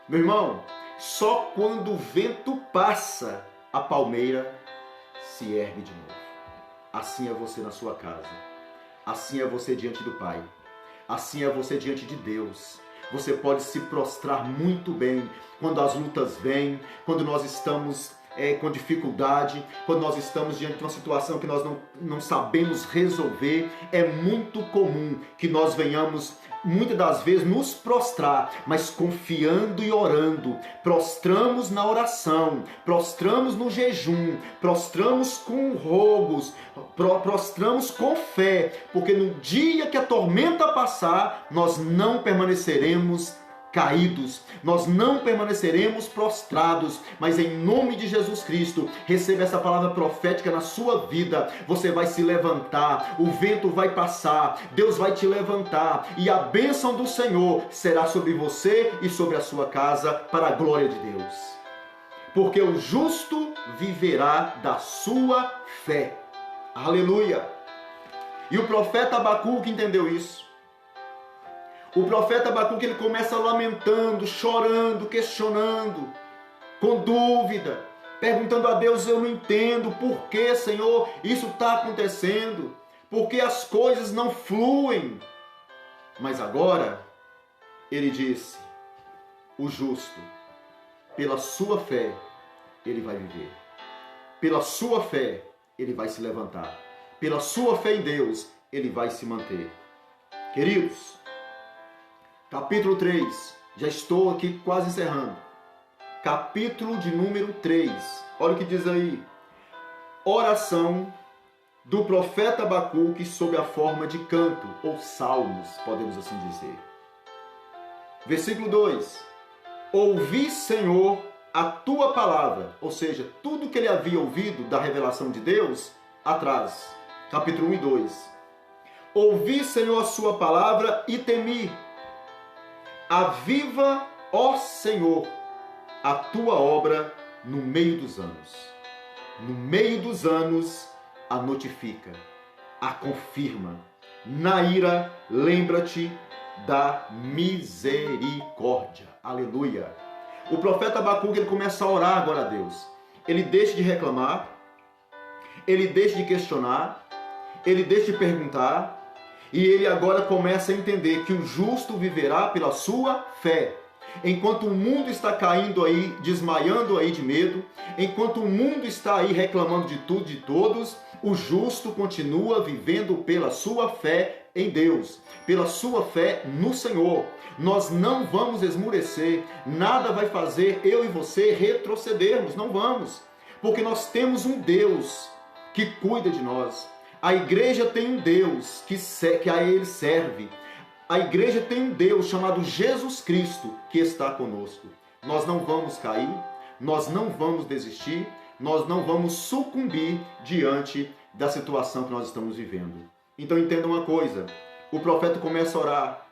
Meu irmão, só quando o vento passa, a palmeira se ergue de novo. Assim é você na sua casa, assim é você diante do Pai, assim é você diante de Deus. Você pode se prostrar muito bem quando as lutas vêm, quando nós estamos com dificuldade, quando nós estamos diante de uma situação que nós não sabemos resolver. É muito comum que nós venhamos, muitas das vezes, nos prostrar, mas confiando e orando. Prostramos na oração, prostramos no jejum, prostramos com rogos, prostramos com fé, porque no dia que a tormenta passar, nós não permaneceremos caídos, nós não permaneceremos prostrados, mas em nome de Jesus Cristo, receba essa palavra profética na sua vida. Você vai se levantar, o vento vai passar, Deus vai te levantar e a bênção do Senhor será sobre você e sobre a sua casa, para a glória de Deus. Porque o justo viverá da sua fé. Aleluia! E o profeta Abacuque entendeu isso. O profeta Abacuque, ele começa lamentando, chorando, questionando, com dúvida, perguntando a Deus: eu não entendo, por que, Senhor, isso está acontecendo? Por que as coisas não fluem? Mas agora, ele disse: o justo, pela sua fé, ele vai viver. Pela sua fé, ele vai se levantar. Pela sua fé em Deus, ele vai se manter. Queridos, capítulo 3, já estou aqui quase encerrando. Capítulo de número 3, olha o que diz aí. Oração do profeta Abacuque sob a forma de canto, ou salmos, podemos assim dizer. Versículo 2. Ouvi, Senhor, a tua palavra, ou seja, tudo que ele havia ouvido da revelação de Deus atrás. Capítulo 1 e 2. Ouvi, Senhor, a sua palavra e temi. Aviva, ó Senhor, a tua obra no meio dos anos. No meio dos anos, a notifica, a confirma. Na ira, lembra-te da misericórdia. Aleluia! O profeta Abacuque, ele começa a orar agora a Deus. Ele deixa de reclamar, ele deixa de questionar, ele deixa de perguntar, e ele agora começa a entender que o justo viverá pela sua fé. Enquanto o mundo está caindo aí, desmaiando aí de medo, enquanto o mundo está aí reclamando de tudo, de todos, o justo continua vivendo pela sua fé em Deus, pela sua fé no Senhor. Nós não vamos esmurecer, nada vai fazer eu e você retrocedermos, não vamos, porque nós temos um Deus que cuida de nós. A igreja tem um Deus que a Ele serve. A igreja tem um Deus chamado Jesus Cristo que está conosco. Nós não vamos cair, nós não vamos desistir, nós não vamos sucumbir diante da situação que nós estamos vivendo. Então entenda uma coisa, o profeta começa a orar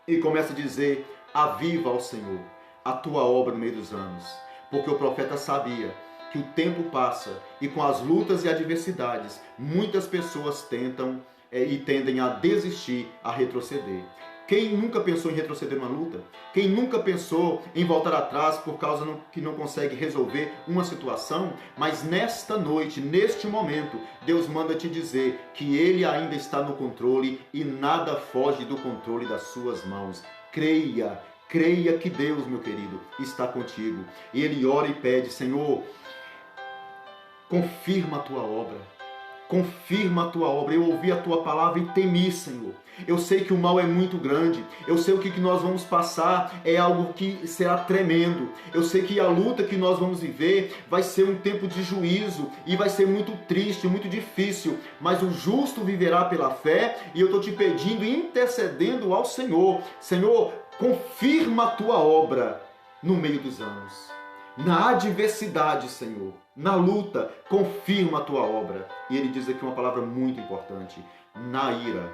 e começa a dizer: aviva, ó Senhor, a tua obra no meio dos anos. Porque o profeta sabia que o tempo passa e com as lutas e adversidades, muitas pessoas tentam e tendem a desistir, a retroceder. Quem nunca pensou em retroceder numa luta? Quem nunca pensou em voltar atrás por causa que não consegue resolver uma situação? Mas nesta noite, neste momento, Deus manda te dizer que Ele ainda está no controle e nada foge do controle das suas mãos. Creia, creia que Deus, meu querido, está contigo. E Ele ora e pede: Senhor, confirma a tua obra. Confirma a tua obra. Eu ouvi a tua palavra e temi, Senhor. Eu sei que o mal é muito grande. Eu sei que o que nós vamos passar é algo que será tremendo. Eu sei que a luta que nós vamos viver vai ser um tempo de juízo e vai ser muito triste, muito difícil. Mas o justo viverá pela fé e eu estou te pedindo e intercedendo ao Senhor. Senhor, confirma a tua obra no meio dos anos. Na adversidade, Senhor, na luta, confirma a tua obra. E ele diz aqui uma palavra muito importante: na ira,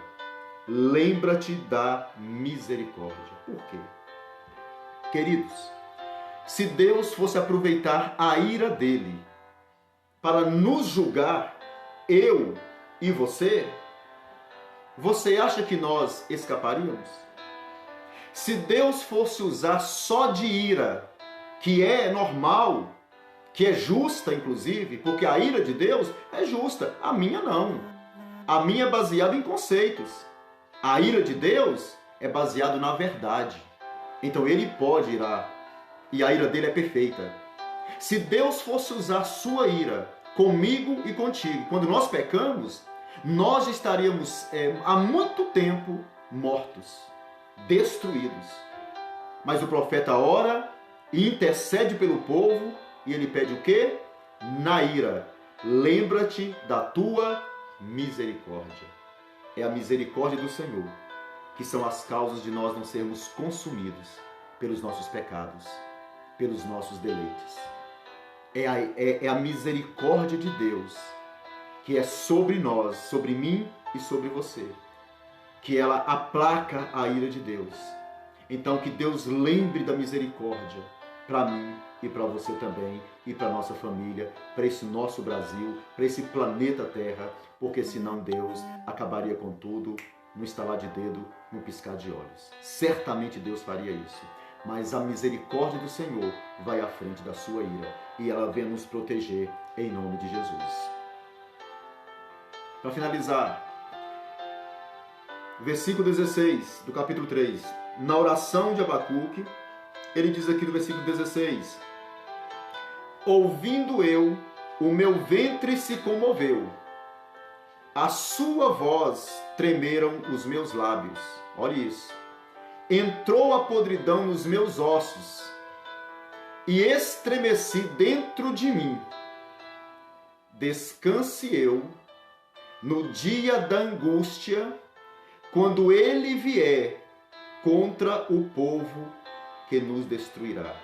lembra-te da misericórdia. Por quê? Queridos, se Deus fosse aproveitar a ira dele para nos julgar, eu e você acha que nós escaparíamos? Se Deus fosse usar só de ira, que é normal, que é justa, inclusive, porque a ira de Deus é justa, a minha não. A minha é baseada em conceitos. A ira de Deus é baseada na verdade. Então Ele pode irar, e a ira dele é perfeita. Se Deus fosse usar sua ira comigo e contigo, quando nós pecamos, nós estaríamos há muito tempo mortos, destruídos. Mas o profeta ora e intercede pelo povo, e ele pede o quê? Na ira, lembra-te da tua misericórdia. É a misericórdia do Senhor que são as causas de nós não sermos consumidos pelos nossos pecados, pelos nossos deleites. É a misericórdia de Deus que é sobre nós, sobre mim e sobre você, que ela aplaca a ira de Deus. Então que Deus lembre da misericórdia para mim e para você também, e para nossa família, para esse nosso Brasil, para esse planeta Terra, porque senão Deus acabaria com tudo, no estalar de dedo, no piscar de olhos. Certamente Deus faria isso, mas a misericórdia do Senhor vai à frente da sua ira, e ela vem nos proteger em nome de Jesus. Para finalizar, versículo 16 do capítulo 3, na oração de Abacuque, ele diz aqui no versículo 16: ouvindo eu, o meu ventre se comoveu, a sua voz tremeram os meus lábios. Olha isso. Entrou a podridão nos meus ossos e estremeci dentro de mim. Descanse eu no dia da angústia, quando ele vier contra o povo que nos destruirá.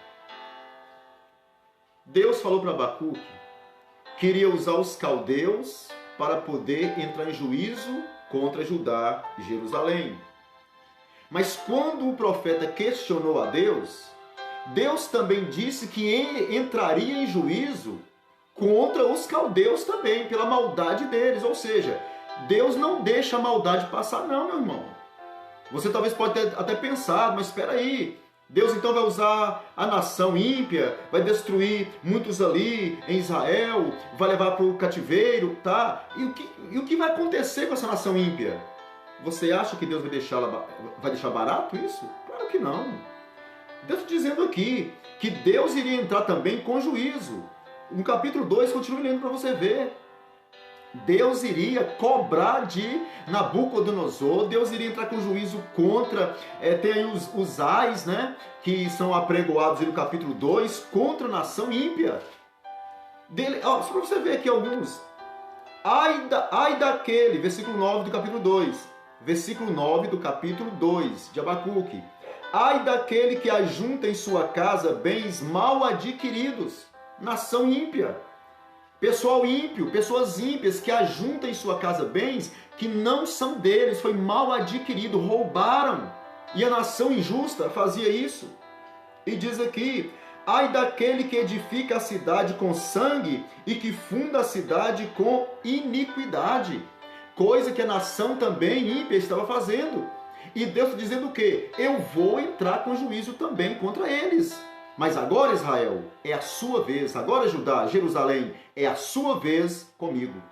Deus falou para Abacuque que iria usar os caldeus para poder entrar em juízo contra Judá e Jerusalém. Mas quando o profeta questionou a Deus, Deus também disse que ele entraria em juízo contra os caldeus também, pela maldade deles. Ou seja, Deus não deixa a maldade passar não, meu irmão. Você talvez pode ter até pensado, mas espera aí, Deus então vai usar a nação ímpia, vai destruir muitos ali em Israel, vai levar para o cativeiro, tá? E o que vai acontecer com essa nação ímpia? Você acha que Deus vai deixar barato isso? Claro que não. Deus está dizendo aqui que Deus iria entrar também com juízo. No capítulo 2, continue lendo para você ver. Deus iria cobrar de Nabucodonosor, Deus iria entrar com juízo contra, tem aí os ais, né, que são apregoados no capítulo 2, contra a nação ímpia. Só para você ver aqui alguns. Ai daquele, versículo 9 do capítulo 2, versículo 9 do capítulo 2 de Abacuque. Ai daquele que ajunta em sua casa bens mal adquiridos, nação ímpia. Pessoal ímpio, pessoas ímpias que ajuntam em sua casa bens que não são deles, foi mal adquirido, roubaram. E a nação injusta fazia isso. E diz aqui: ai daquele que edifica a cidade com sangue e que funda a cidade com iniquidade. coisa que a nação também ímpia estava fazendo. E Deus está dizendo o quê? Eu vou entrar com juízo também contra eles. Mas agora, Israel, é a sua vez. Agora, Judá, Jerusalém, é a sua vez comigo.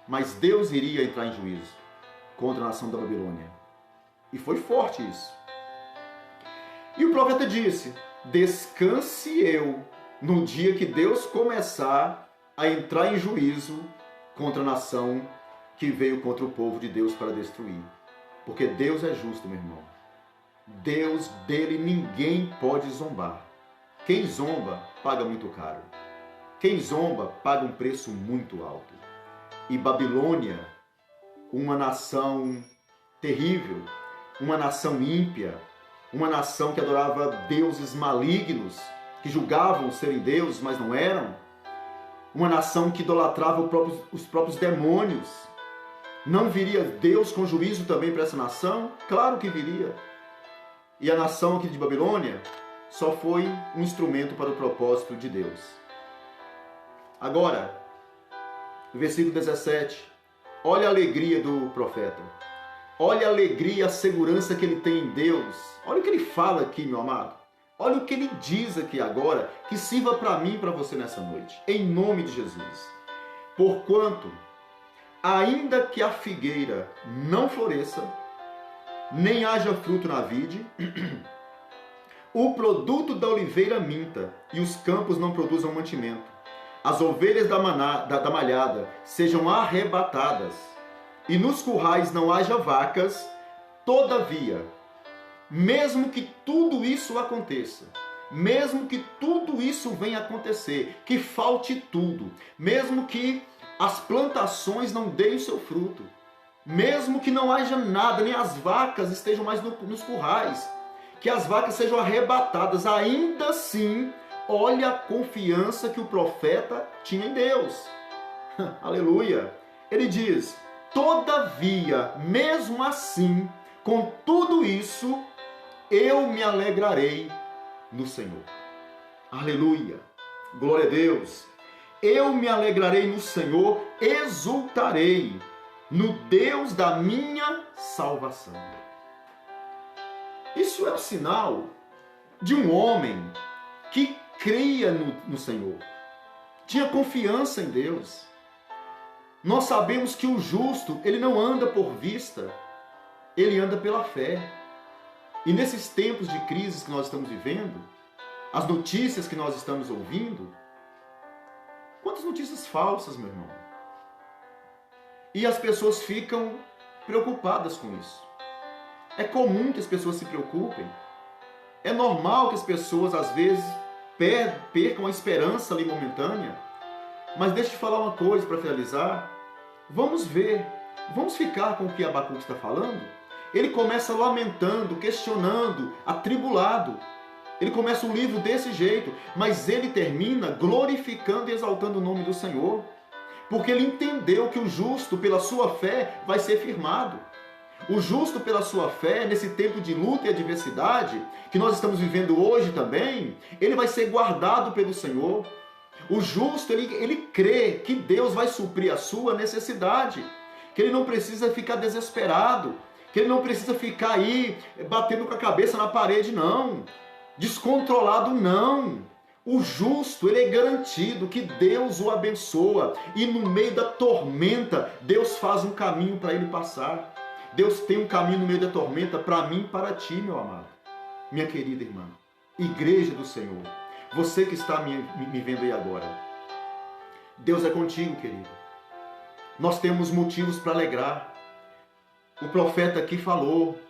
Mas Deus iria entrar em juízo contra a nação da Babilônia. E foi forte isso. E o profeta disse: descanse eu no dia que Deus começar a entrar em juízo contra a nação que veio contra o povo de Deus para destruir. Porque Deus é justo, meu irmão. Deus, dele ninguém pode zombar. Quem zomba, paga muito caro. Quem zomba, paga um preço muito alto. E Babilônia, uma nação terrível, uma nação ímpia, uma nação que adorava deuses malignos, que julgavam serem deuses, mas não eram, uma nação que idolatrava os próprios demônios. Não viria Deus com juízo também para essa nação? Claro que viria. E a nação aqui de Babilônia só foi um instrumento para o propósito de Deus. Agora, versículo 17. Olha a alegria do profeta. Olha a alegria, a segurança que ele tem em Deus. Olha o que ele fala aqui, meu amado. Olha o que ele diz aqui agora, que sirva para mim e para você nessa noite. Em nome de Jesus. Porquanto, ainda que a figueira não floresça, nem haja fruto na vide, o produto da oliveira minta, e os campos não produzam mantimento, as ovelhas da malhada sejam arrebatadas, e nos currais não haja vacas, todavia, mesmo que tudo isso aconteça, mesmo que tudo isso venha acontecer, que falte tudo, mesmo que as plantações não deem o seu fruto, mesmo que não haja nada, nem as vacas estejam mais nos currais, que as vacas sejam arrebatadas, ainda assim, olha a confiança que o profeta tinha em Deus. Aleluia! Ele diz: todavia, mesmo assim, com tudo isso, eu me alegrarei no Senhor. Aleluia! Glória a Deus! Eu me alegrarei no Senhor, exultarei no Deus da minha salvação. Isso é o sinal de um homem que cria no Senhor, tinha confiança em Deus. Nós sabemos que o justo, ele não anda por vista, ele anda pela fé. E nesses tempos de crise que nós estamos vivendo, as notícias que nós estamos ouvindo, quantas notícias falsas, meu irmão? E as pessoas ficam preocupadas com isso. É comum que as pessoas se preocupem. É normal que as pessoas, às vezes, percam a esperança ali momentânea. Mas deixa eu te falar uma coisa para finalizar. Vamos ver, vamos ficar com o que Abacuque está falando? Ele começa lamentando, questionando, atribulado. Ele começa o livro desse jeito, mas ele termina glorificando e exaltando o nome do Senhor. Porque ele entendeu que o justo, pela sua fé, vai ser firmado. O justo, pela sua fé, nesse tempo de luta e adversidade, que nós estamos vivendo hoje também, ele vai ser guardado pelo Senhor. O justo, ele crê que Deus vai suprir a sua necessidade, que ele não precisa ficar desesperado, que ele não precisa ficar aí batendo com a cabeça na parede, não. Descontrolado, não. O justo, ele é garantido que Deus o abençoa e no meio da tormenta, Deus faz um caminho para ele passar. Deus tem um caminho no meio da tormenta para mim e para ti, meu amado. Minha querida irmã, igreja do Senhor, você que está me vendo aí agora, Deus é contigo, querido. Nós temos motivos para alegrar. O profeta aqui falou,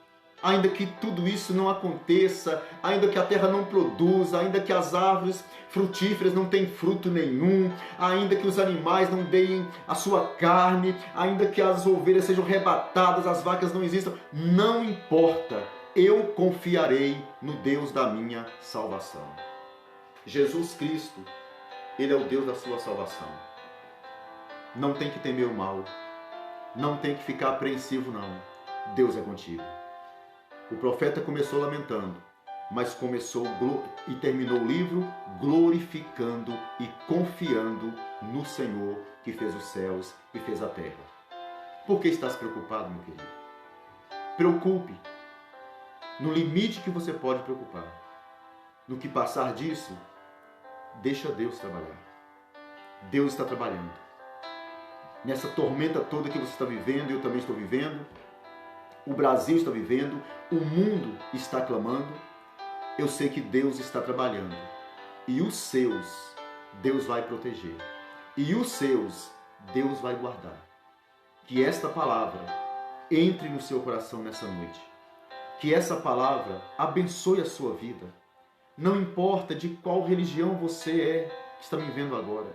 ainda que tudo isso não aconteça, ainda que a terra não produza, ainda que as árvores frutíferas não tenham fruto nenhum, ainda que os animais não deem a sua carne, ainda que as ovelhas sejam arrebatadas, as vacas não existam, não importa, eu confiarei no Deus da minha salvação. Jesus Cristo, Ele é o Deus da sua salvação. Não tem que temer o mal, não tem que ficar apreensivo não, Deus é contigo. O profeta começou lamentando, mas começou e terminou o livro glorificando e confiando no Senhor, que fez os céus e fez a terra. Por que estás preocupado, meu querido? Preocupe no limite que você pode preocupar. No que passar disso, deixa Deus trabalhar. Deus está trabalhando. Nessa tormenta toda que você está vivendo, eu também estou vivendo, o Brasil está vivendo, o mundo está clamando, eu sei que Deus está trabalhando. E os seus, Deus vai proteger. E os seus, Deus vai guardar. Que esta palavra entre no seu coração nessa noite. Que essa palavra abençoe a sua vida. Não importa de qual religião você é, que está me vendo agora.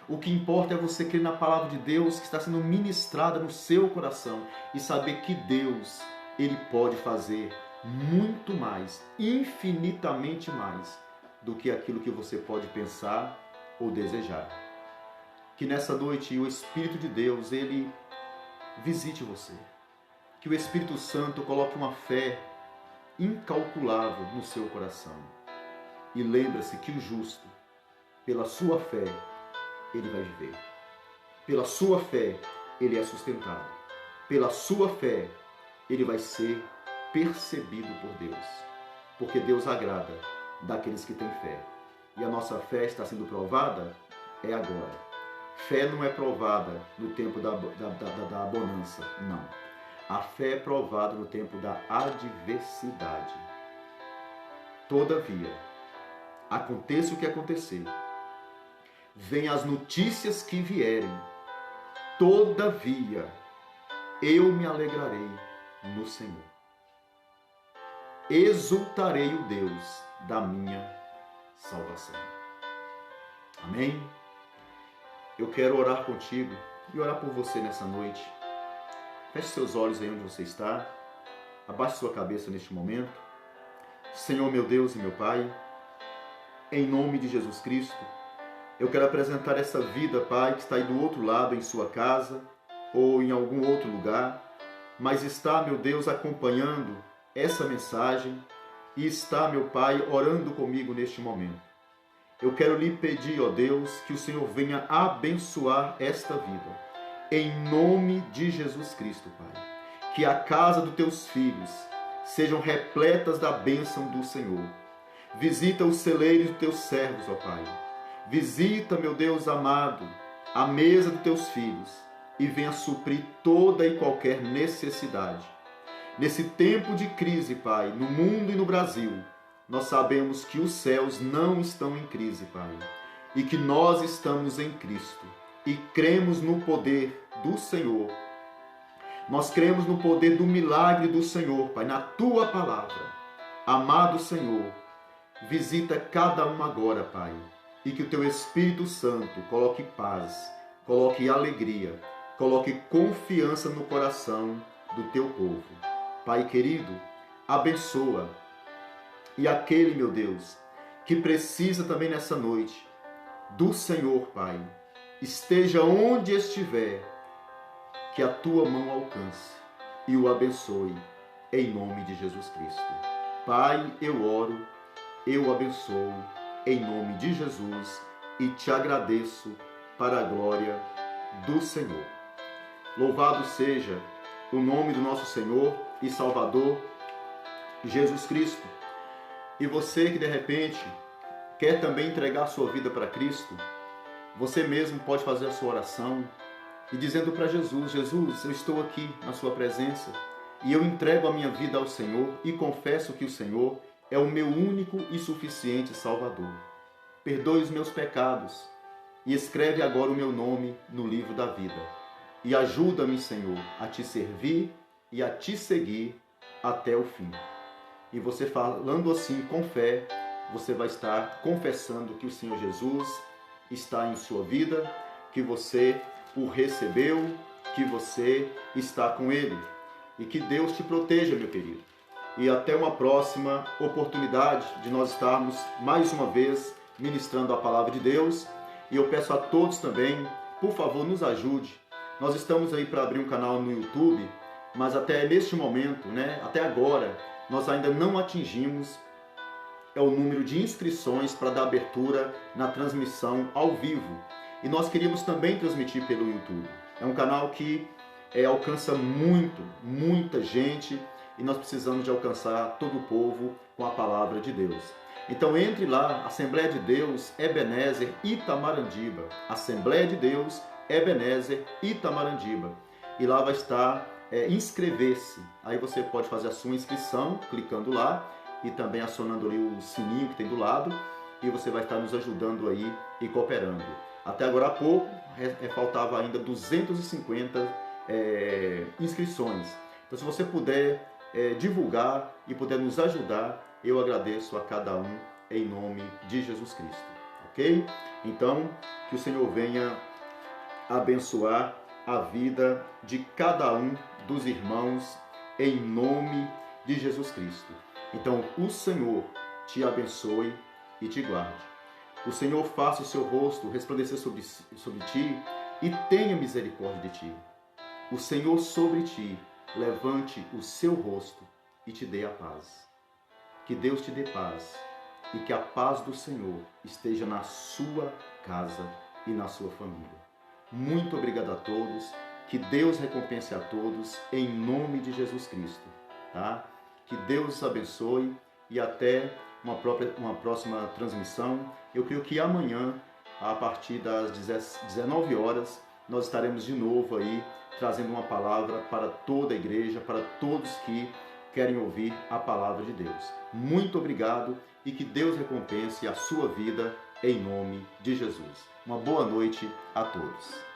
O que importa é você crer na palavra de Deus que está sendo ministrada no seu coração e saber que Deus, Ele pode fazer muito mais, infinitamente mais, do que aquilo que você pode pensar ou desejar. Que nessa noite o Espírito de Deus, Ele visite você. Que o Espírito Santo coloque uma fé incalculável no seu coração. E lembra-se que o justo, pela sua fé, ele vai viver. Pela sua fé, ele é sustentado. Pela sua fé, ele vai ser percebido por Deus. Porque Deus agrada daqueles que têm fé. E a nossa fé está sendo provada é agora. Fé não é provada no tempo da bonança, não. A fé é provada no tempo da adversidade. Todavia, aconteça o que acontecer, venham as notícias que vierem, todavia, eu me alegrarei no Senhor. Exultarei o Deus da minha salvação. Amém? Eu quero orar contigo e orar por você nessa noite. Feche seus olhos aí onde você está. Abaixe sua cabeça neste momento. Senhor, meu Deus e meu Pai, em nome de Jesus Cristo, eu quero apresentar essa vida, Pai, que está aí do outro lado, em sua casa ou em algum outro lugar, mas está, meu Deus, acompanhando essa mensagem e está, meu Pai, orando comigo neste momento. Eu quero lhe pedir, ó Deus, que o Senhor venha abençoar esta vida, em nome de Jesus Cristo, Pai. Que a casa dos teus filhos sejam repletas da bênção do Senhor. Visita os celeiros dos teus servos, ó Pai. Visita, meu Deus amado, a mesa dos teus filhos e venha suprir toda e qualquer necessidade. Nesse tempo de crise, Pai, no mundo e no Brasil, nós sabemos que os céus não estão em crise, Pai, e que nós estamos em Cristo e cremos no poder do Senhor. Nós cremos no poder do milagre do Senhor, Pai, na Tua palavra. Amado Senhor, visita cada um agora, Pai, e que o Teu Espírito Santo coloque paz, coloque alegria, coloque confiança no coração do Teu povo. Pai querido, abençoa. E aquele, meu Deus, que precisa também nessa noite do Senhor, Pai, esteja onde estiver, que a Tua mão alcance e o abençoe, em nome de Jesus Cristo. Pai, eu oro, eu abençoo, em nome de Jesus, e te agradeço para a glória do Senhor. Louvado seja o nome do nosso Senhor e Salvador, Jesus Cristo. E você que de repente quer também entregar a sua vida para Cristo, você mesmo pode fazer a sua oração e dizendo para Jesus: Jesus, eu estou aqui na sua presença e eu entrego a minha vida ao Senhor e confesso que o Senhor é o meu único e suficiente Salvador. Perdoe os meus pecados e escreve agora o meu nome no livro da vida. E ajuda-me, Senhor, a te servir e a te seguir até o fim. E você falando assim com fé, você vai estar confessando que o Senhor Jesus está em sua vida, que você o recebeu, que você está com Ele. E que Deus te proteja, meu querido. E até uma próxima oportunidade de nós estarmos mais uma vez ministrando a palavra de Deus. E eu peço a todos também, por favor, nos ajude. Nós estamos aí para abrir um canal no YouTube, mas até neste momento, até agora, nós ainda não atingimos o número de inscrições para dar abertura na transmissão ao vivo. E nós queríamos também transmitir pelo YouTube. É um canal que alcança muita gente, e nós precisamos de alcançar todo o povo com a palavra de Deus. Então entre lá, Assembleia de Deus, Ebenezer, Itamarandiba. Assembleia de Deus, Ebenezer, Itamarandiba. E lá vai estar inscrever-se. Aí você pode fazer a sua inscrição, clicando lá, e também acionando ali o sininho que tem do lado, e você vai estar nos ajudando aí e cooperando. Até agora há pouco, faltava ainda 250 inscrições. Então se você puder divulgar e puder nos ajudar, eu agradeço a cada um em nome de Jesus Cristo, ok? Então, que o Senhor venha abençoar a vida de cada um dos irmãos em nome de Jesus Cristo. Então, o Senhor te abençoe e te guarde. O Senhor faça o seu rosto resplandecer sobre ti e tenha misericórdia de ti. O Senhor sobre ti levante o seu rosto e te dê a paz. Que Deus te dê paz e que a paz do Senhor esteja na sua casa e na sua família. Muito obrigado a todos. Que Deus recompense a todos em nome de Jesus Cristo. Tá? Que Deus os abençoe e até uma próxima transmissão. Eu creio que amanhã, a partir das 19 horas, nós estaremos de novo aí trazendo uma palavra para toda a igreja, para todos que querem ouvir a palavra de Deus. Muito obrigado e que Deus recompense a sua vida em nome de Jesus. Uma boa noite a todos.